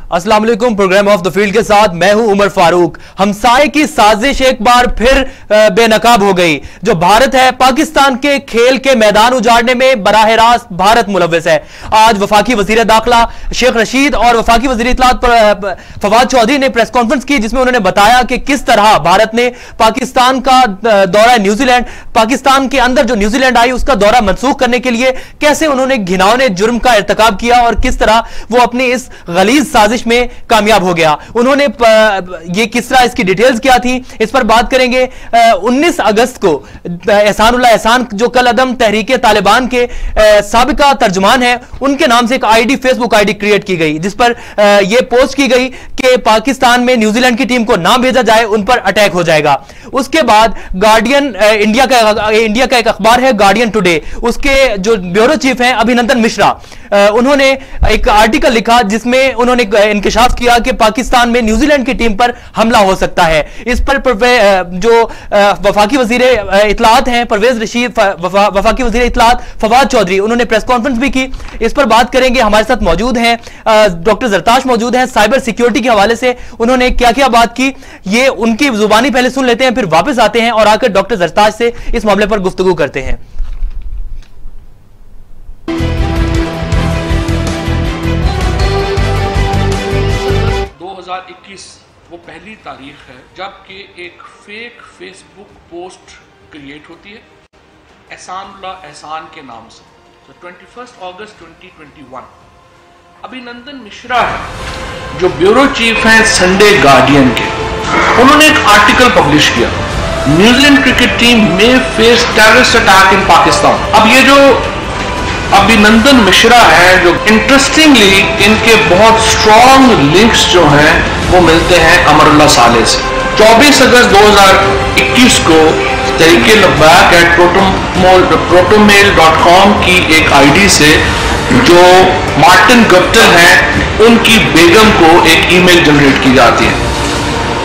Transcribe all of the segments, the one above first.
अस्सलाम वालेकुम। Programme of the field के साथ मैं हूं उमर फारूक। हमसाये की साजिश एक बार फिर बेनकाब हो गई। जो भारत है पाकिस्तान के खेल के मैदान उजाड़ने में बराह रास्त भारत मुलव्वस है। आज वफाकी वजीर दाखिला शेख रशीद और वफाकी वजीर इत्तलात फवाद चौधरी ने प्रेस कॉन्फ्रेंस की, जिसमें उन्होंने बताया कि किस तरह भारत ने पाकिस्तान का दौरा न्यूजीलैंड, पाकिस्तान के अंदर जो न्यूजीलैंड आई उसका दौरा मनसूख करने के लिए कैसे उन्होंने घिनौने जुर्म का इर्तिकाब किया और किस तरह वो अपनी इस गलीज साजिश में कामयाब हो गया। उन्होंने ये किस तरह इसकी डिटेल्स क्या थी, इस पर बात करेंगे। 19 अगस्त को एहसानुल्लाह एहसान जो कल अदम तहरीके तालिबान के साबिका तर्जुमान है, उनके नाम से एक आईडी, फेसबुक आईडी क्रिएट की गई, जिस पर यह पोस्ट की गई कि पाकिस्तान में न्यूजीलैंड की टीम को ना भेजा जाए, उन पर अटैक हो जाएगा। उसके बाद गार्डियन, इंडिया का एक अखबार है गार्डियन टुडे, उसके जो ब्यूरो चीफ हैं अभिनंदन मिश्रा, उन्होंने एक आर्टिकल लिखा जिसमें उन्होंने इंकशाफ किया कि पाकिस्तान में न्यूजीलैंड की टीम पर हमला हो सकता है। इस पर जो वफाकी वजीर इत्तलात हैं परवेज रशीद, वफाकी वजीर इत्तलात फवाद चौधरी, उन्होंने प्रेस कॉन्फ्रेंस भी की। इस पर बात करेंगे। हमारे साथ मौजूद हैं डॉक्टर जरताश मौजूद हैं। साइबर सिक्योरिटी के हवाले से उन्होंने क्या क्या बात की, ये उनकी जुबानी पहले सुन लेते हैं, फिर वापस आते हैं और आकर डॉक्टर जरताश से इस मामले पर गुफ्तगू करते हैं। 2021 वो पहली तारीख है जबकि एक फेक फेसबुक पोस्ट क्रिएट होती है एहसानुल्लाह एहसान के नाम से। तो 21 अगस्त 2021 अभिनंदन मिश्रा है जो ब्यूरो चीफ हैं संडे गार्डियन के, उन्होंने एक आर्टिकल पब्लिश किया, न्यूजीलैंड क्रिकेट टीम में face terrorist attack in Pakistan. अब ये जो अभिनंदन मिश्रा है, जो इंटरेस्टिंगली इनके बहुत स्ट्रॉन्ग लिंक्स जो हैं वो मिलते हैं अमरुल्लाह साले से। 24 अगस्त 2021 को तरीके लब्बैक एट protonmail.com की एक आईडी से जो मार्टिन गप्टिल हैं उनकी बेगम को एक ईमेल जनरेट की जाती है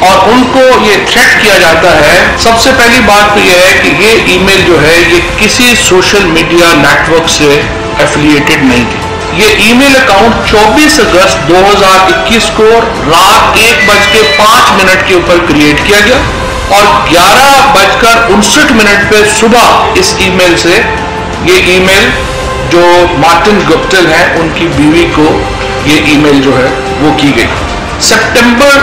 और उनको ये थ्रेट किया जाता है। सबसे पहली बात तो यह है कि ये ईमेल जो है ये किसी सोशल मीडिया नेटवर्क से एफिलिएटेड नहीं थी। ये ईमेल अकाउंट 24 अगस्त 2021 को रात 1:05 के ऊपर क्रिएट किया गया और 11:59 पे सुबह इस ईमेल से ये ईमेल जो मार्टिन गप्टिल हैं उनकी बीवी को ये ईमेल जो है वो की गई। सितंबर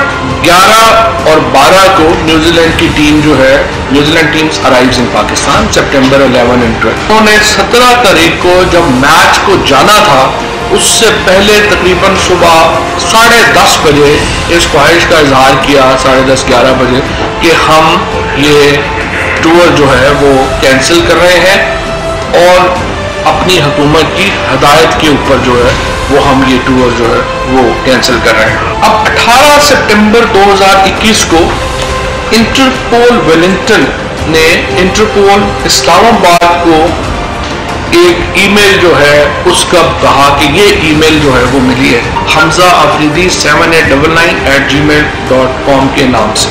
11 और 12 को न्यूजीलैंड की टीम जो है, New Zealand teams arrives in Pakistan September 11 and 12। उन्होंने 17 तारीख को जब मैच को जाना था उससे पहले तकरीबन सुबह 10:30 बजे इस ख्वाहिश का इजहार किया, 10:30-11 बजे, कि हम ये टूर जो है वो कैंसिल कर रहे हैं और अपनी हुकूमत की हदायत के ऊपर जो है वो हम ये टूर जो है वो कैंसिल कर रहे हैं। अब 18 सितंबर 2021 को इंटरपोल वेलिंगटन ने इंटरपोल इस्लामाबाद को एक ईमेल जो है उसका कहा कि ये ईमेल जो है वो मिली है हमजा अफरीदी 7899@gmail.com के नाम से,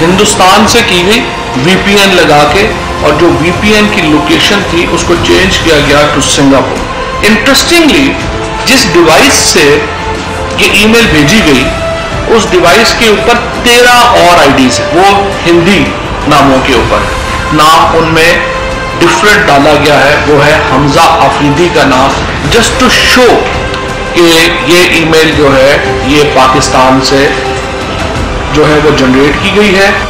हिंदुस्तान से की गई VPN लगा के, और जो VPN की लोकेशन थी उसको चेंज किया गया टू सिंगापुर। इंटरेस्टिंगली जिस डिवाइस से ये ईमेल भेजी गई उस डिवाइस के ऊपर 13 और आईडीज है, वो हिंदी नामों के ऊपर है। नाम उनमें डिफरेंट डाला गया है, वो है हमजा अफरीदी का नाम, जस्ट टू शो कि ये ईमेल जो है ये पाकिस्तान से जो है वो जनरेट की गई है।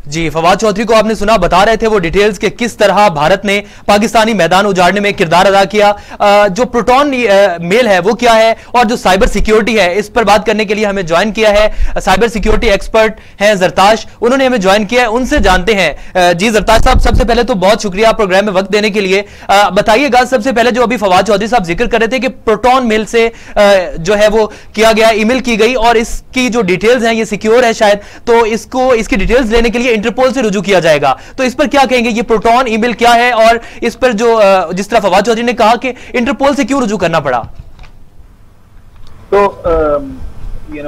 जी, फवाद चौधरी को आपने सुना, बता रहे थे वो डिटेल्स के किस तरह भारत ने पाकिस्तानी मैदान उजाड़ने में किरदार अदा किया। जो प्रोटॉन मेल है वो क्या है और जो साइबर सिक्योरिटी है, इस पर बात करने के लिए हमें ज्वाइन किया है साइबर सिक्योरिटी एक्सपर्ट हैं जरताश, उन्होंने हमें ज्वाइन किया है, उनसे जानते हैं। जी जरताश साहब, सबसे पहले तो बहुत शुक्रिया प्रोग्राम में वक्त देने के लिए। बताइएगा सबसे पहले, जो अभी फवाद चौधरी साहब जिक्र कर रहे थे कि प्रोटॉन मेल से जो है वो किया गया, ईमेल की गई और इसकी जो डिटेल्स हैं ये सिक्योर है शायद, तो इसकी डिटेल्स लेने के लिए इंटरपोल से रुजू किया जाएगा, तो इस पर क्या कहेंगे? ये प्रोटॉन ईमेल क्या है और इस पर जो जिस तरह फवाद चौधरी ने कहा कि इंटरपोल से क्यों रुजू करना पड़ा? तो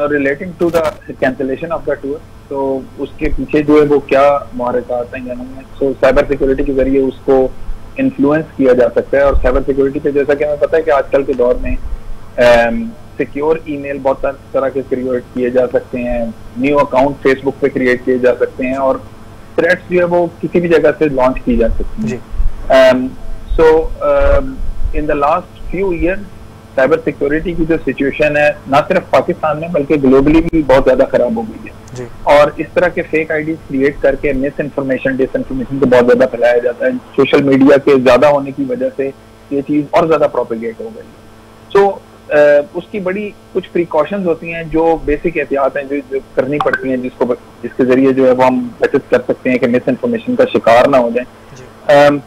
relating to the cancellation of the tour, तो उसके पीछे जो है वो क्या मुहर्रिकात हैं, सो साइबर सिक्योरिटी के जरिए उसको इन्फ्लुएंस किया जा सकता है। और साइबर सिक्योरिटी पे जैसा कि हमें पता है कि आजकल के दौर में सिक्योर ईमेल बहुत तरह के क्रिएट किए जा सकते हैं, न्यू अकाउंट फेसबुक पे क्रिएट किए जा सकते हैं और थ्रेड्स जो है वो किसी भी जगह से लॉन्च की जा सकती हैं। So in the last few year cyber security की जो सिचुएशन है ना सिर्फ पाकिस्तान में बल्कि ग्लोबली भी बहुत ज्यादा खराब हो गई है। और इस तरह के फेक आईडीज क्रिएट करके मिस इन्फॉर्मेशन डिसइंफॉर्मेशन को बहुत ज्यादा फैलाया जाता है। सोशल मीडिया के ज्यादा होने की वजह से ये चीज और ज्यादा प्रोपेगेट हो गई है। सो उसकी बड़ी कुछ प्रिकॉशंस होती हैं जो बेसिक एहतियात हैं जो करनी पड़ती हैं जिसके जरिए जो है वो हम बचत कर सकते हैं कि मिस इन्फॉर्मेशन का शिकार ना हो जाए।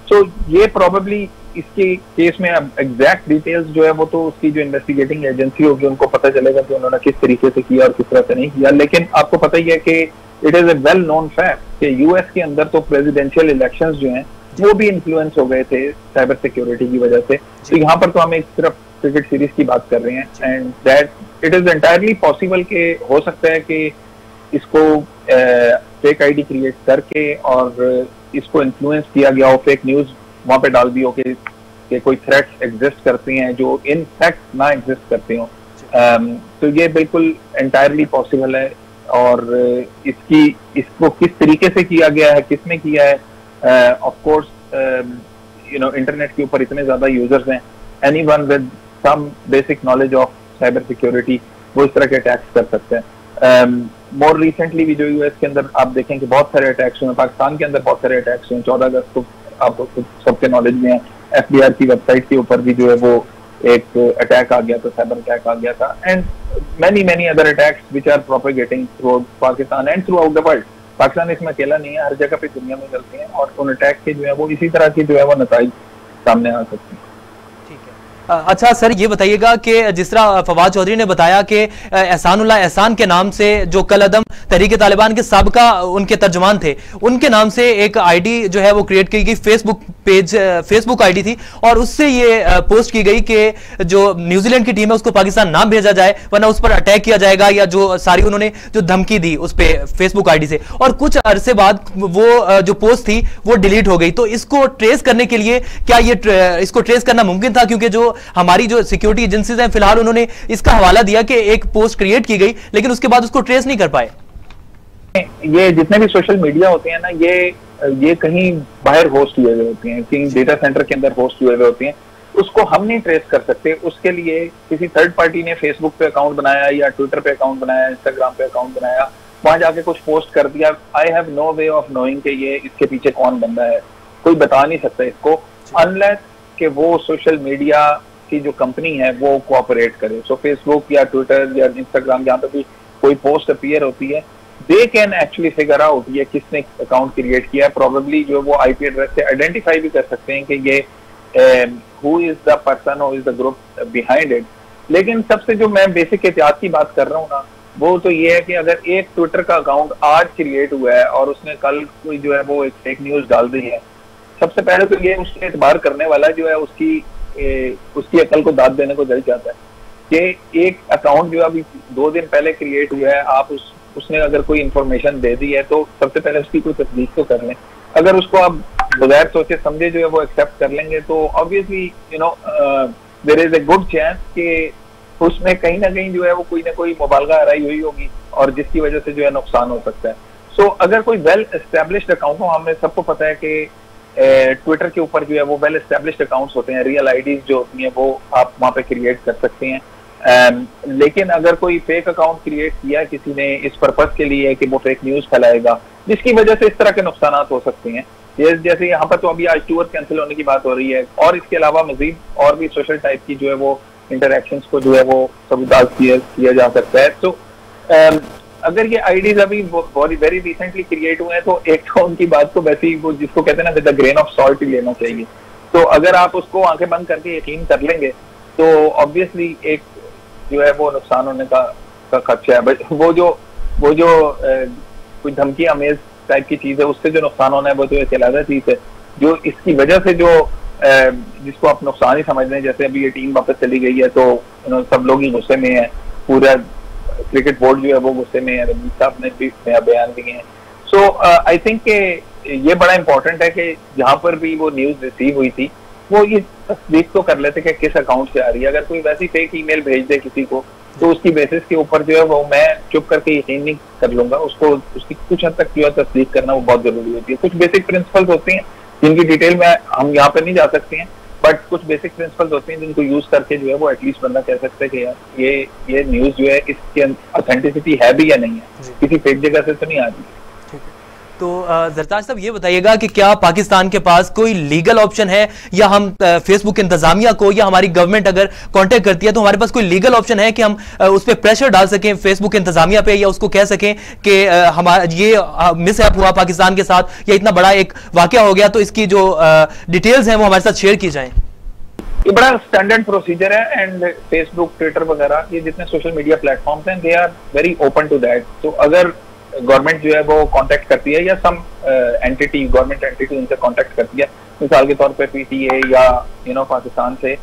सो ये प्रोबेबली इसके केस में अब एग्जैक्ट डिटेल्स जो है वो तो उसकी जो इन्वेस्टिगेटिंग एजेंसी होगी उनको पता चलेगा कि उन्होंने किस तरीके से किया और किस तरह से नहीं किया। लेकिन आपको पता ही है कि it is a well known fact कि यूएस के अंदर तो प्रेसिडेंशियल इलेक्शंस जो हैं वो भी इन्फ्लुएंस हो गए थे साइबर सिक्योरिटी की वजह से। तो यहाँ पर तो हम एक सिर्फ क्रिकेट सीरीज की बात कर रहे हैं and that it is entirely possible कि हो सकता है कि इसको फेक आईडी क्रिएट करके और इसको इन्फ्लुएंस किया गया हो, फेक न्यूज वहां पे डाल दी हो कि कोई थ्रेट्स एग्जिस्ट करते हैं जो इन फैक्ट ना एग्जिस्ट करते हो। तो ये बिल्कुल एंटायरली पॉसिबल है और इसको किस तरीके से किया गया है, किसने किया है, of course you know internet के ऊपर इतने ज्यादा यूजर्स हैं, anyone with some basic knowledge of cyber security वो इस तरह के अटैक्स कर सकते हैं। मोर रिसेंटली भी जो यूएस के अंदर आप देखें कि बहुत सारे अटैक्स हुए, पाकिस्तान के अंदर बहुत सारे अटैक्स हुए। 14 अगस्त को आपको सबके नॉलेज में है, एफबीआर की वेबसाइट के ऊपर भी जो है वो एक अटैक आ गया था, साइबर अटैक आ गया था and many other attacks which are propagating through Pakistan and throughout the world. Pakistan इसमें अकेला नहीं है, हर जगह पे दुनिया में चलते हैं और उन अटैक के जो है वो इसी तरह के जो है वो नतीजे सामने आ सकते हैं। अच्छा सर, ये बताइएगा कि जिस तरह फवाद चौधरी ने बताया कि एहसानुल्लाह एहसान के नाम से जो कल अदम तहरीक तालिबान के साबका उनके तर्जुमान थे, उनके नाम से एक आईडी जो है वो क्रिएट की गई, फेसबुक पेज, फेसबुक आईडी थी और उससे ये पोस्ट की गई कि जो न्यूजीलैंड की टीम है उसको पाकिस्तान ना भेजा जाए वरना उस पर अटैक किया जाएगा, या जो सारी उन्होंने जो धमकी दी उस पर फेसबुक आईडी से। और कुछ अरसे बाद वो जो पोस्ट थी वो डिलीट हो गई। तो इसको ट्रेस करने के लिए क्या इसको ट्रेस करना मुमकिन था? क्योंकि जो हमारी जो सिक्योरिटी एजेंसीज हैं फिलहाल उन्होंने इसका हवाला दिया कि एक पोस्ट क्रिएट की गई लेकिन उसके बाद उसको ट्रेस नहीं कर पाए। ये जितने भी सोशल मीडिया होते हैं ना ये कहीं बाहर होस्ट हुए हुए होते हैं, कहीं डेटा सेंटर के अंदर होस्ट हुए हुए होते हैं, उसको हम नहीं ट्रेस कर सकते। उसके लिए किसी थर्ड पार्टी ने फेसबुक पे अकाउंट बनाया या ट्विटर पे अकाउंट बनाया, इंस्टाग्राम पे अकाउंट बनाया, वहां जाके कुछ पोस्ट कर दिया। I have no way of knowing कि ये इसके पीछे कौन बंदा है, कोई बता नहीं सकता इसको अनलेस कि वो सोशल मीडिया की जो कंपनी है वो कोऑपरेट करे। सो फेसबुक या ट्विटर या इंस्टाग्राम जहाँ पे भी कोई पोस्ट अपीयर होती है they can actually figure out ये किसने अकाउंट क्रिएट किया है। प्रोबेबली जो वो आईपी एड्रेस से आइडेंटिफाई भी कर सकते हैं कि ये who is the person, who is the group behind it. लेकिन सबसे जो मैं बेसिक एहतियात की बात कर रहा हूँ ना वो तो ये है कि अगर एक ट्विटर का अकाउंट आज क्रिएट हुआ है और उसने कल कोई जो है वो एक फेक न्यूज डाल दी है, सबसे पहले तो ये उसके एतबार करने वाला जो है उसकी अकल को दाद देने को जल जाता है कि एक अकाउंट जो अभी 2 दिन पहले क्रिएट हुआ है, आप उसने अगर कोई इंफॉर्मेशन दे दी है तो सबसे पहले उसकी कोई तस्दीक तो कर लें। अगर उसको आप बगैर सोचे समझे जो है वो एक्सेप्ट कर लेंगे तो obviously you know there is a good chance कि उसमें कहीं ना कहीं जो है वो कोई ना कोई मुबालगा आराई हुई होगी और जिसकी वजह से जो है नुकसान हो सकता है। सो अगर कोई वेल एस्टेब्लिश्ड अकाउंट हो, हमें सबको पता है कि ट्विटर के ऊपर जो है वो वेल एस्टेब्लिश्ड अकाउंट्स होते हैं, रियल आईडीज जो होती हैं वो आप वहां पे क्रिएट कर सकते हैं। लेकिन अगर कोई फेक अकाउंट क्रिएट किया किसी ने इस पर्पस के लिए कि वो फेक न्यूज फैलाएगा जिसकी वजह से इस तरह के नुकसान हो सकते हैं, जैसे यहाँ पर तो अभी आज टूर कैंसिल होने की बात हो रही है और इसके अलावा मजीद और भी सोशल टाइप की जो है वो इंटरैक्शंस को जो है वो सबूताज किया जा सकता है। तो अगर ये आईडीज अभी वेरी रिसेंटली क्रिएट हुए हैं तो एक तो उनकी बात को वैसे ही वो जिसको कहते हैं ना with the grain of salt ही लेना चाहिए। तो अगर आप उसको आंखें बंद करके यकीन कर लेंगे तो ऑब्वियसली एक जो है वो नुकसान होने का खदशा है। बट वो जो कोई धमकी अमेज टाइप की चीज है उससे जो नुकसान होना है वो तो एक अलग चीज है। जो इसकी वजह से जो जिसको आप नुकसान ही समझ लें, जैसे अभी ये टीम वापस चली गई है तो सब लोग ही गुस्से में है, पूरा क्रिकेट बोर्ड जो है वो गुस्से में है, रमीज साहब ने भी बयान दिए हैं। सो आई थिंक ये बड़ा इंपॉर्टेंट है कि जहां पर भी वो न्यूज रिसीव हुई थी वो ये तस्दीक तो कर लेते कि किस अकाउंट से आ रही है। अगर कोई वैसी फेक ईमेल भेज दे किसी को तो उसकी बेसिस के ऊपर जो है वो मैं चुप करके यकीन नहीं कर लूंगा, उसको उसकी कुछ हद तक जो है तस्दीक करना वो बहुत जरूरी होती है। कुछ बेसिक प्रिंसिपल्स होती हैं जिनकी डिटेल में हम यहाँ पर नहीं जा सकते हैं, बट कुछ बेसिक प्रिंसिपल्स होते हैं जिनको यूज करके जो है वो एटलीस्ट बंदा कह सकता है कि यार ये न्यूज जो है इसकी ऑथेंटिसिटी है भी या नहीं है, किसी फेक जगह से तो नहीं आ रही है। तो जरताज साहब ये बताइएगा कि क्या पाकिस्तान के पास कोई लीगल ऑप्शन है, या हम फेसबुक इंतजामिया को या हमारी गवर्नमेंट अगर कांटेक्ट करती है तो हमारे पास कोई लीगल ऑप्शन है कि हम उस पर प्रेशर डाल सकें फेसबुक इंतजामिया पे, या उसको कह सकें कि हमारा ये मिसहैप हुआ पाकिस्तान के साथ या इतना बड़ा एक वाकया हो गया तो इसकी जो डिटेल्स हैं वो हमारे साथ शेयर की जाएं? ये बड़ा स्टैंडर्ड प्रोसीजर है एंड फेसबुक, ट्विटर वगैरह ये जितने सोशल मीडिया प्लेटफॉर्म्स हैं they are very open to that. तो अगर गवर्नमेंट जो है वो कांटेक्ट करती है या सम एंटिटी, गवर्नमेंट एंटिटी उनसे कांटेक्ट करती है, मिसाल के तौर पे पीटीए या पाकिस्तान से,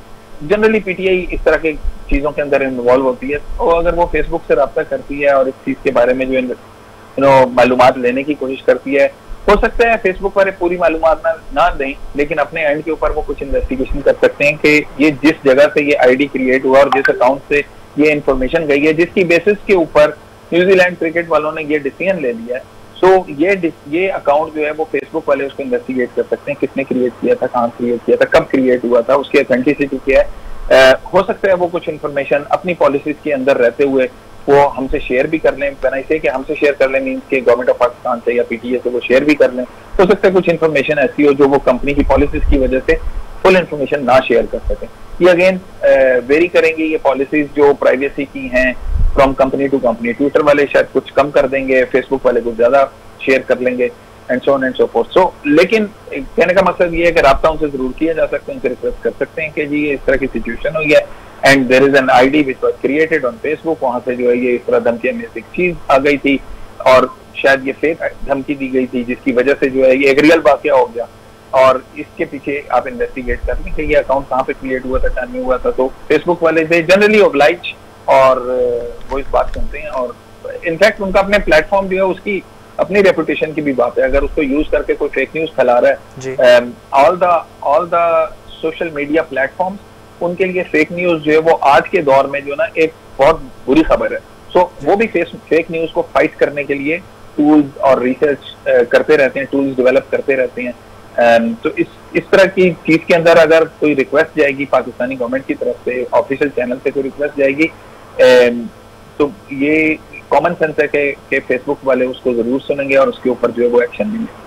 जनरली पीटीआई इस तरह के चीजों के अंदर इन्वॉल्व होती है, और अगर वो फेसबुक से रब्ता करती है और इस चीज के बारे में जो मालूमात लेने की कोशिश करती है, हो सकता है फेसबुक वाले पूरी मालूमात ना दें, लेकिन अपने एंड के ऊपर वो कुछ इन्वेस्टिगेशन कर सकते हैं कि ये जिस जगह से ये आईडी क्रिएट हुआ और जिस अकाउंट से ये इन्फॉर्मेशन गई है, जिसकी बेसिस के ऊपर न्यूजीलैंड क्रिकेट वालों ने ये डिसीजन ले लिया है, सो ये अकाउंट जो है वो फेसबुक वाले उसको इन्वेस्टिगेट कर सकते हैं, किसने क्रिएट किया था, कहाँ क्रिएट किया था, कब क्रिएट हुआ था, उसकी ऑथेंटिसिटी क्या है। हो सकता है वो कुछ इन्फॉर्मेशन अपनी पॉलिसीज के अंदर रहते हुए वो हमसे शेयर भी कर लें, बनाई से कि हमसे शेयर कर लें मीन्स के गवर्नमेंट ऑफ पाकिस्तान से या पीटीए से वो शेयर भी कर लें। हो सकता है कुछ इन्फॉर्मेशन ऐसी हो जो वो कंपनी की पॉलिसीज की वजह से फुल इन्फॉर्मेशन ना शेयर कर सकें। ये अगेन वेरी करेंगी ये पॉलिसीज जो प्राइवेसी की हैं from company to company. Twitter वाले शायद कुछ कम कर देंगे, फेसबुक वाले कुछ ज्यादा शेयर कर लेंगे and so on and so forth. So लेकिन कहने का मकसद ये है कि राब्ता उनसे जरूर किया जा सकता है, उनसे रिक्वेस्ट कर सकते हैं कि जी ये इस तरह की सिचुएशन हुई है and there is an ID which was created on Facebook, वहां से जो है ये इस तरह धमकी में एक चीज आ गई थी और शायद ये फेक धमकी दी गई थी जिसकी वजह से जो है ये एक रियल वाकया हो गया, और इसके पीछे आप इन्वेस्टिगेट कर लें कि ये अकाउंट कहाँ पे क्रिएट हुआ था, कहाँ नहीं हुआ था। तो फेसबुक वाले से जनरली ऑब्लाइज और वो इस बात सुनते हैं, और इनफैक्ट उनका अपने प्लेटफॉर्म जो है उसकी अपनी रेपुटेशन की भी बात है। अगर उसको यूज करके कोई फेक न्यूज फैला रहा है, all the social media platforms उनके लिए फेक न्यूज जो है वो आज के दौर में जो ना एक बहुत बुरी खबर है। सो वो भी फेक न्यूज को फाइट करने के लिए टूल्स और रिसर्च करते रहते हैं, टूल्स डेवलप करते रहते हैं। तो इस तरह की चीज के अंदर अगर कोई रिक्वेस्ट जाएगी पाकिस्तानी गवर्नमेंट की तरफ से, ऑफिशियल चैनल से कोई रिक्वेस्ट जाएगी, तो ये कॉमन सेंस है कि फेसबुक वाले उसको जरूर सुनेंगे और उसके ऊपर जो है वो एक्शन लेंगे।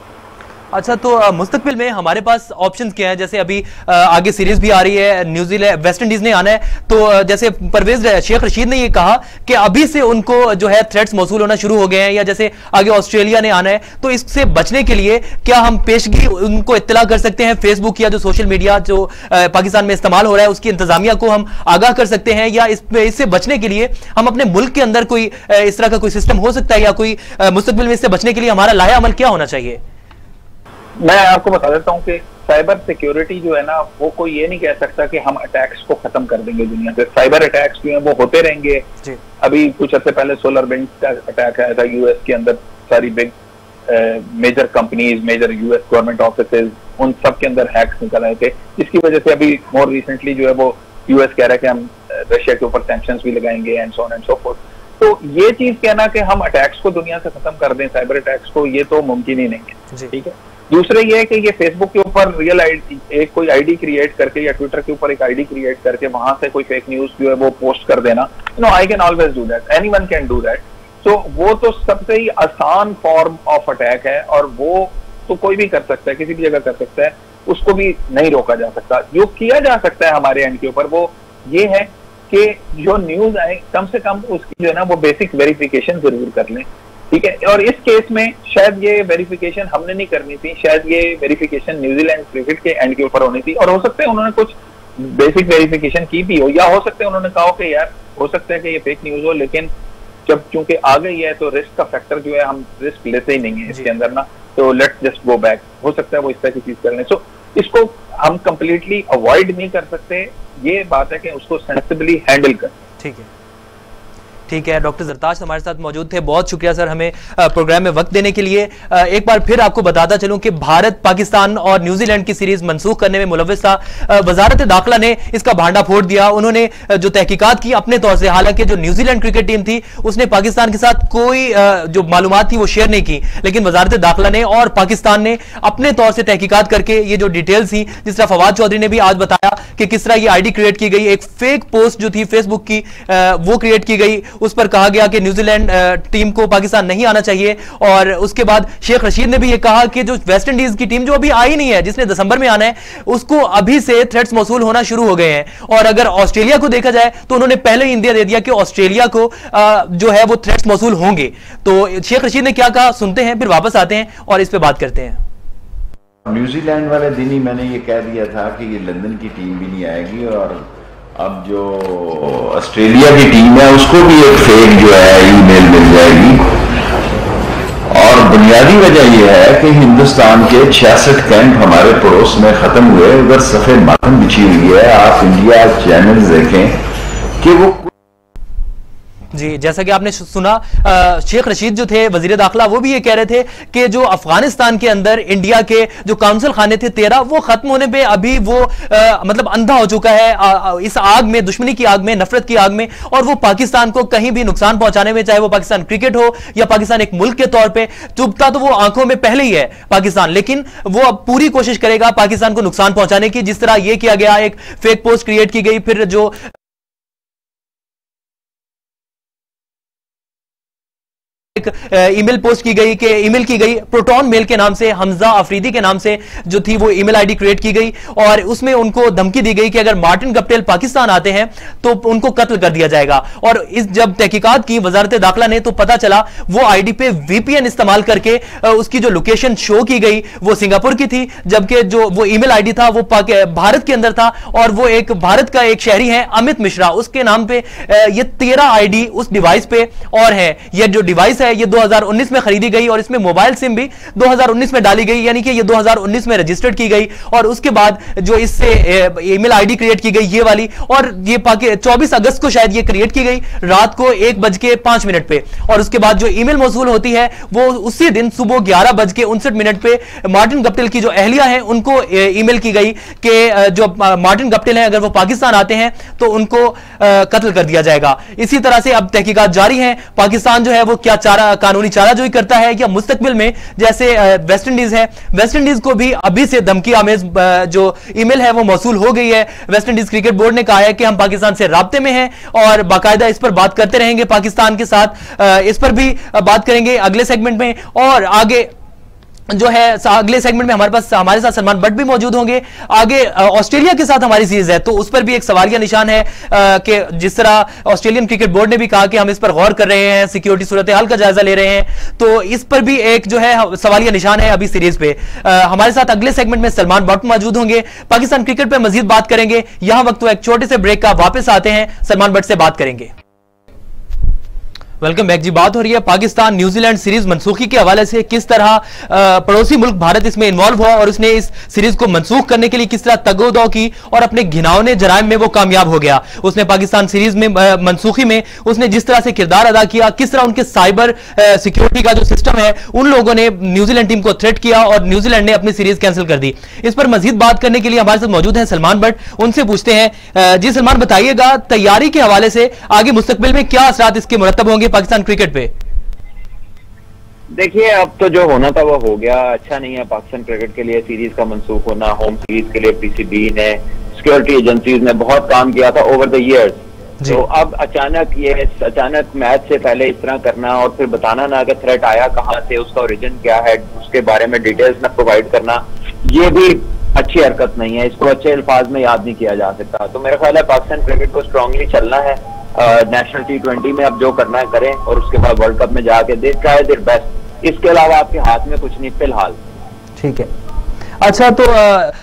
अच्छा, तो मुस्तकबिल में हमारे पास ऑप्शंस क्या है? जैसे अभी आगे सीरीज भी आ रही है, न्यूजीलैंड वेस्ट इंडीज ने आना है, तो जैसे परवेज शेख रशीद ने ये कहा कि अभी से उनको जो है थ्रेट्स मौसूल होना शुरू हो गए हैं, या जैसे आगे ऑस्ट्रेलिया ने आना है, तो इससे बचने के लिए क्या हम पेशगी उनको इत्तला कर सकते हैं? फेसबुक या जो सोशल मीडिया जो पाकिस्तान में इस्तेमाल हो रहा है उसकी इंतजामिया को हम आगाह कर सकते हैं, या इससे बचने के लिए हम अपने मुल्क के अंदर कोई इस तरह का कोई सिस्टम हो सकता है, या कोई मुस्तकबिल में इससे बचने के लिए हमारा लाया अमल क्या होना चाहिए? मैं आपको बता देता हूँ कि साइबर सिक्योरिटी जो है ना वो कोई ये नहीं कह सकता कि हम अटैक्स को खत्म कर देंगे दुनिया से। साइबर अटैक्स जो है वो होते रहेंगे। अभी कुछ हफ्ते पहले SolarWinds का अटैक आया था यूएस के अंदर, सारी big major companies, major US government offices, उन सब के अंदर हैक्स निकल आए थे, जिसकी वजह से अभी मोर रिसेंटली जो है वो यूएस कह रहा है कि हम रशिया के ऊपर सैंक्शंस भी लगाएंगे and so on and so fourth. तो ये चीज कहना कि हम अटैक्स को दुनिया से खत्म कर दें, साइबर अटैक्स को, ये तो मुमकिन ही नहीं है। ठीक है। दूसरे ये है कि ये फेसबुक के ऊपर रियल आईडी, एक कोई आईडी क्रिएट करके, या ट्विटर के ऊपर एक आईडी क्रिएट करके वहां से कोई फेक न्यूज जो है वो पोस्ट कर देना, I can always do that, anyone can do that. So वो तो सबसे ही आसान फॉर्म ऑफ अटैक है, और वो तो कोई भी कर सकता है, किसी भी जगह कर सकता है, उसको भी नहीं रोका जा सकता। जो किया जा सकता है हमारे एंड के ऊपर वो ये है कि जो न्यूज आए कम से कम उसकी जो है ना वो बेसिक वेरिफिकेशन जरूर कर लें। ठीक है। और इस केस में शायद ये वेरिफिकेशन हमने नहीं करनी थी, शायद ये वेरिफिकेशन न्यूजीलैंड क्रिकेट के एंड के ऊपर होनी थी, और हो सकता है उन्होंने कुछ बेसिक वेरिफिकेशन की भी हो, या हो सकता है उन्होंने कहा कि यार हो सकता है कि ये फेक न्यूज हो, लेकिन जब चूंकि आ गई है तो रिस्क का फैक्टर जो है हम रिस्क लेते ही नहीं है इसके अंदर ना, तो लेट्स जस्ट गो बैक। हो सकता है वो इस तरह की चीज कर लें। सो इसको हम कंप्लीटली अवॉइड नहीं कर सकते, ये बात है कि उसको सेंसिबली हैंडल कर। ठीक है। ठीक है, डॉक्टर जरताश हमारे साथ मौजूद थे, बहुत शुक्रिया सर हमें प्रोग्राम में वक्त देने के लिए। एक बार फिर आपको बताता चलूं कि भारत पाकिस्तान और न्यूजीलैंड की सीरीज मंसूख करने में मुलव्विस था। वजारत दाखिला ने इसका भांडा फोड़ दिया। उन्होंने जो तहकीकात की अपने तौर से, हालांकि जो न्यूजीलैंड क्रिकेट टीम थी उसने पाकिस्तान के साथ कोई जो मालूमात थी वो शेयर नहीं की, लेकिन वजारत दाखिला ने और पाकिस्तान ने अपने तौर से तहकीकात करके ये जो डिटेल्स थी, जिस तरह फवाद चौधरी ने भी आज बताया कि किस तरह ये आईडी क्रिएट की गई, एक फेक पोस्ट जो थी फेसबुक की वो क्रिएट की गई, उस पर कहा गया कि न्यूजीलैंड टीम को पाकिस्तान नहीं आना चाहिए। और उसके बाद शेख रशीद ने भी ये कहा कि जो वेस्ट इंडीज की टीम जो अभी आई नहीं है, जिसने दिसंबर में आना है, उसको अभी से थ्रेट्स मौसूल होना शुरू हो गए हैं। और अगर ऑस्ट्रेलिया को देखा जाए तो उन्होंने पहले ही इंडिया दे दिया कि ऑस्ट्रेलिया को जो है वो थ्रेट्स मौसूल होंगे। तो शेख रशीद ने क्या कहा सुनते हैं, फिर वापस आते हैं और इस पर बात करते हैं। न्यूजीलैंड वाले दिन ही मैंने ये कह दिया था कि ये लंदन की टीम भी नहीं आएगी, और अब जो ऑस्ट्रेलिया की टीम है उसको भी एक फेक जो है ईमेल मिल जाएगी। और बुनियादी वजह यह है कि हिंदुस्तान के 66 कैंप हमारे पड़ोस में खत्म हुए, उधर सफेद मातम बिछी हुई है। आप इंडिया चैनल देखें कि वो जी, जैसा कि आपने सुना, शेख रशीद जो थे वजीर दाखिला, वो भी ये कह रहे थे कि जो अफगानिस्तान के अंदर इंडिया के जो काउंसिल खाने थे 13, वो खत्म होने पे अभी वो मतलब अंधा हो चुका है इस आग में, दुश्मनी की आग में, नफरत की आग में, और वो पाकिस्तान को कहीं भी नुकसान पहुंचाने में, चाहे वो पाकिस्तान क्रिकेट हो या पाकिस्तान एक मुल्क के तौर पर, चुभता तो वो आंखों में पहले ही है पाकिस्तान, लेकिन वो अब पूरी कोशिश करेगा पाकिस्तान को नुकसान पहुंचाने की। जिस तरह ये किया गया, एक फेक पोस्ट क्रिएट की गई, फिर जो ईमेल पोस्ट की गई, कि ईमेल की गई प्रोटॉन मेल के नाम से, हमजा अफरीदी के नाम से जो थी वो ईमेल आईडी क्रिएट की गई, और उसमें उनको धमकी दी गई कि अगर मार्टिन गप्टिल पाकिस्तान आते हैं तो उनको कत्ल कर दिया जाएगा। और इस जब तहकीकात की वजारत दाखिला ने तो पता चला वो आईडी पे वीपीएन इस्तेमाल करके उसकी जो लोकेशन शो की गई वो सिंगापुर की थी, जबकि जो वो ईमेल आईडी था वो भारत के अंदर था, और वो एक भारत का एक शहरी है अमित मिश्रा, उसके नाम पे ये 13 आईडी उस डिवाइस पे और है। ये जो डिवाइस है ये 2019 में खरीदी गई, और इसमें मोबाइल सिम भी 2019 में डाली गई, यानी कि ये 2019 में रजिस्टर्ड की गई। और उसके बाद जो इससे ईमेल आईडी क्रिएट की गई ये वाली, और ये 24 अगस्त को शायद ये क्रिएट की गई रात को 1:05 पे, और उसके बाद जो ईमेल मौसूल होती है वो उसी दिन सुबह 11:59 पे मार्टिन गप्टिल की जो अहलिया है उनको ईमेल की गई कि जो मार्टिन गप्टिल है अगर वो पाकिस्तान आते हैं तो उनको कत्ल कर दिया जाएगा। इसी तरह से अब तहकीकात जारी है। पाकिस्तान जो है वो क्या कानूनी चाराजोई करता है, या मुस्तकबिल में जैसे वेस्ट इंडीज है, वेस्ट इंडीज को भी अभी से धमकी आमेज जो ईमेल है वो मौसूल हो गई है। वेस्ट इंडीज क्रिकेट बोर्ड ने कहा है कि हम पाकिस्तान से राब्ते में हैं और बाकायदा इस पर बात करते रहेंगे पाकिस्तान के साथ। इस पर भी बात करेंगे अगले सेगमेंट में, और आगे जो है अगले सेगमेंट में हमारे साथ सलमान बट भी मौजूद होंगे। आगे ऑस्ट्रेलिया के साथ हमारी सीरीज है, तो उस पर भी एक सवालिया निशान है कि जिस तरह ऑस्ट्रेलियन क्रिकेट बोर्ड ने भी कहा कि हम इस पर गौर कर रहे हैं, सिक्योरिटी सूरत हाल का जायजा ले रहे हैं, तो इस पर भी एक जो है सवालिया निशान है अभी सीरीज पे। हमारे साथ अगले सेगमेंट में सलमान बट मौजूद होंगे, पाकिस्तान क्रिकेट पर मजीद बात करेंगे। यहां वक्त तो एक छोटे से ब्रेक का, वापस आते हैं, सलमान बट से बात करेंगे। वेलकम बैक जी। बात हो रही है पाकिस्तान न्यूजीलैंड सीरीज मनसूखी के हवाले से, किस तरह पड़ोसी मुल्क भारत इसमें इन्वॉल्व हुआ और उसने इस सीरीज को मनसूख करने के लिए किस तरह तगोदौ की और अपने घिनौने जराइम में वो कामयाब हो गया। उसने पाकिस्तान सीरीज में मनसूखी में उसने जिस तरह से किरदार अदा किया, किस तरह उनके साइबर सिक्योरिटी का जो सिस्टम है उन लोगों ने न्यूजीलैंड टीम को थ्रेट किया और न्यूजीलैंड ने अपनी सीरीज कैंसिल कर दी। इस पर मजीद बात करने के लिए हमारे साथ मौजूद है सलमान बट, उनसे पूछते हैं। जी सलमान, बताइएगा तैयारी के हवाले से आगे मुस्तकबिल में क्या असरात इसके मुरतब होंगे पाकिस्तान क्रिकेट पे? देखिए, अब तो जो होना था वो हो गया। अच्छा नहीं है पाकिस्तान क्रिकेट के लिए सीरीज का मंसूख होना। होम सीरीज के लिए पीसीबी ने, सिक्योरिटी एजेंसीज ने बहुत काम किया था ओवर द इयर्स, तो अब अचानक मैच से पहले इस तरह करना और फिर बताना ना कि थ्रेट आया कहां से, उसका ओरिजिन क्या है, उसके बारे में डिटेल्स ना प्रोवाइड करना, ये भी अच्छी हरकत नहीं है। इसको अच्छे अल्फाज में याद नहीं किया जा सकता। तो मेरा ख्याल है पाकिस्तान क्रिकेट को स्ट्रांगली चलना है। नेशनल T20 में अब जो करना है करें, और उसके बाद वर्ल्ड कप में जाके दे ट्राई देयर बेस्ट। इसके अलावा आपके हाथ में कुछ नहीं फिलहाल। ठीक है, अच्छा, तो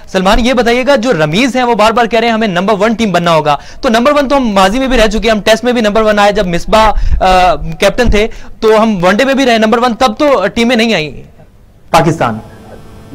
सलमान ये बताइएगा, जो रमीज हैं वो बार बार कह रहे हैं हमें नंबर 1 टीम बनना होगा, तो नंबर 1 तो हम माजी में भी रह चुके हैं, हम टेस्ट में भी नंबर 1 आए, जब मिसबा कैप्टन थे तो हम वनडे में भी रहे नंबर 1, तब तो टीमें नहीं आई पाकिस्तान।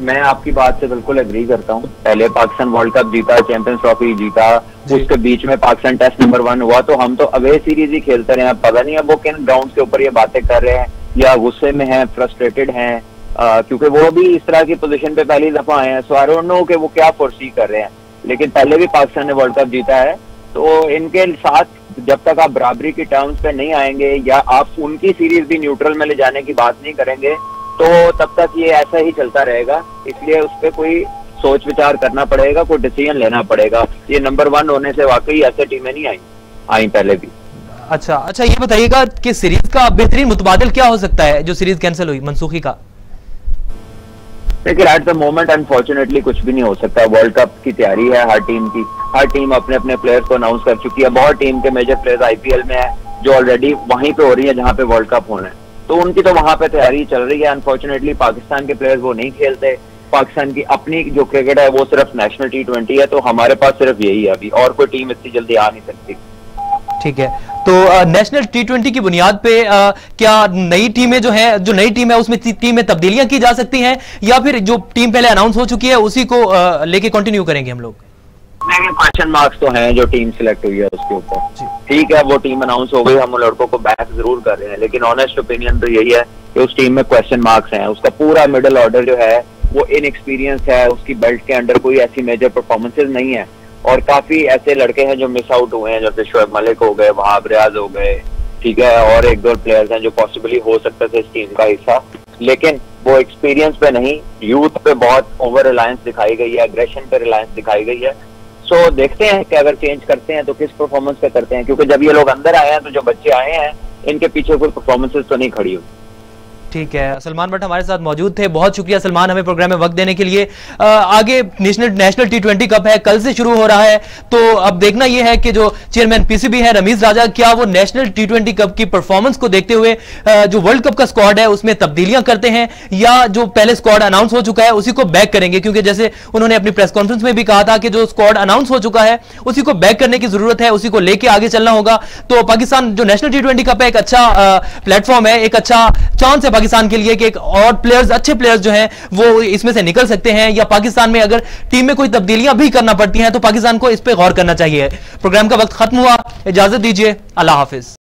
मैं आपकी बात से बिल्कुल एग्री करता हूँ। पहले पाकिस्तान वर्ल्ड कप जीता, चैंपियंस ट्रॉफी जीता, उसके बीच में पाकिस्तान टेस्ट नंबर 1 हुआ, तो हम तो अवे सीरीज ही खेलते रहे हैं। पता नहीं है वो किन ग्राउंड के ऊपर ये बातें कर रहे हैं, या गुस्से में हैं, फ्रस्ट्रेटेड हैं, क्योंकि वो भी इस तरह की पोजीशन पे पहली दफा आए हैं। सो आई डोंट नो कि वो क्या फोर्सी कर रहे हैं, लेकिन पहले भी पाकिस्तान ने वर्ल्ड कप जीता है, तो इनके साथ जब तक आप बराबरी की टर्म्स पे नहीं आएंगे या आप उनकी सीरीज भी न्यूट्रल में ले जाने की बात नहीं करेंगे, तो तब तक ये ऐसा ही चलता रहेगा। इसलिए उस पर कोई सोच विचार करना पड़ेगा, कोई डिसीजन लेना पड़ेगा। ये नंबर 1 होने से वाकई ऐसे टीमें नहीं आई पहले भी। अच्छा, ये बताइएगा कि सीरीज का बेहतरीन मुतबादिल क्या हो सकता है जो सीरीज कैंसिल हुई, मनसूखी का? लेकिन एट द मोमेंट अनफॉर्चुनेटली कुछ भी नहीं हो सकता। वर्ल्ड कप की तैयारी है हर टीम की, हर टीम अपने अपने प्लेयर्स को अनाउंस कर चुकी है। बहुत टीम के मेजर प्लेयर्स आईपीएल में है जो ऑलरेडी वहीं पे हो रही है जहां पे वर्ल्ड कप होना है, तो उनकी तो वहां पे तैयारी चल रही है। अनफॉर्चुनेटली पाकिस्तान के प्लेयर्स वो नहीं खेलते। पाकिस्तान की अपनी जो क्रिकेट है वो सिर्फ नेशनल T20 है, तो हमारे पास सिर्फ यही है अभी, और कोई टीम इतनी जल्दी आ नहीं सकती। ठीक है, तो नेशनल T20 की बुनियाद पे क्या नई टीमें जो है, जो नई टीम है उसमें टीम में तब्दीलियां की जा सकती हैं, या फिर जो टीम पहले अनाउंस हो चुकी है उसी को लेके कंटिन्यू करेंगे हम लोग? लेकिन क्वेश्चन मार्क्स तो हैं जो टीम सिलेक्ट हुई है उसके ऊपर। ठीक है, वो टीम अनाउंस हो गई, हम लड़कों को बैक जरूर कर रहे हैं, लेकिन ऑनेस्ट ओपिनियन तो यही है कि उस टीम में क्वेश्चन मार्क्स हैं। उसका पूरा मिडिल ऑर्डर जो है वो इनएक्सपीरियंस है, उसकी बेल्ट के अंडर कोई ऐसी मेजर परफॉर्मेंसेज नहीं है, और काफी ऐसे लड़के हैं जो मिस आउट हुए हैं, जैसे शोएब मलिक हो गए, वहाब रियाज हो गए, ठीक है, और एक दो प्लेयर्स हैं जो पॉसिबली हो सकते थे इस टीम का हिस्सा, लेकिन वो एक्सपीरियंस पे नहीं, यूथ पे बहुत ओवर रिलायंस दिखाई गई है, एग्रेशन पे रिलायंस दिखाई गई है। सो देखते हैं कि अगर चेंज करते हैं तो किस परफॉर्मेंस पे करते हैं, क्योंकि जब ये लोग अंदर आए हैं तो जो बच्चे आए हैं इनके पीछे कोई परफॉर्मेंसेस तो नहीं खड़ी हुई। ठीक है, सलमान भट्ट हमारे साथ मौजूद थे, बहुत शुक्रिया सलमान हमें प्रोग्राम में वक्त देने के लिए। आगे नेशनल T20 कप है, कल से शुरू हो रहा है, तो अब देखना यह है कि जो चेयरमैन पीसीबी है रमीज राजा, क्या वो नेशनल T20 कप की परफॉर्मेंस को देखते हुए जो वर्ल्ड कप का स्क्वाड है उसमें तब्दीलियां करते हैं, या जो पहले स्क्वाड अनाउंस हो चुका है उसी को बैक करेंगे, क्योंकि जैसे उन्होंने अपनी प्रेस कॉन्फ्रेंस में भी कहा था कि जो स्क्वाड अनाउंस हो चुका है उसी को बैक करने की जरूरत है, उसी को लेकर आगे चलना होगा। तो पाकिस्तान जो नेशनल T20 कप है एक अच्छा प्लेटफॉर्म है, एक अच्छा चांस है पाकिस्तान के लिए कि एक और प्लेयर्स, अच्छे प्लेयर्स जो हैं वो इसमें से निकल सकते हैं, या पाकिस्तान में अगर टीम में कोई तब्दीलियां भी करना पड़ती हैं तो पाकिस्तान को इस पे गौर करना चाहिए। प्रोग्राम का वक्त खत्म हुआ, इजाजत दीजिए, अल्लाह हाफिज।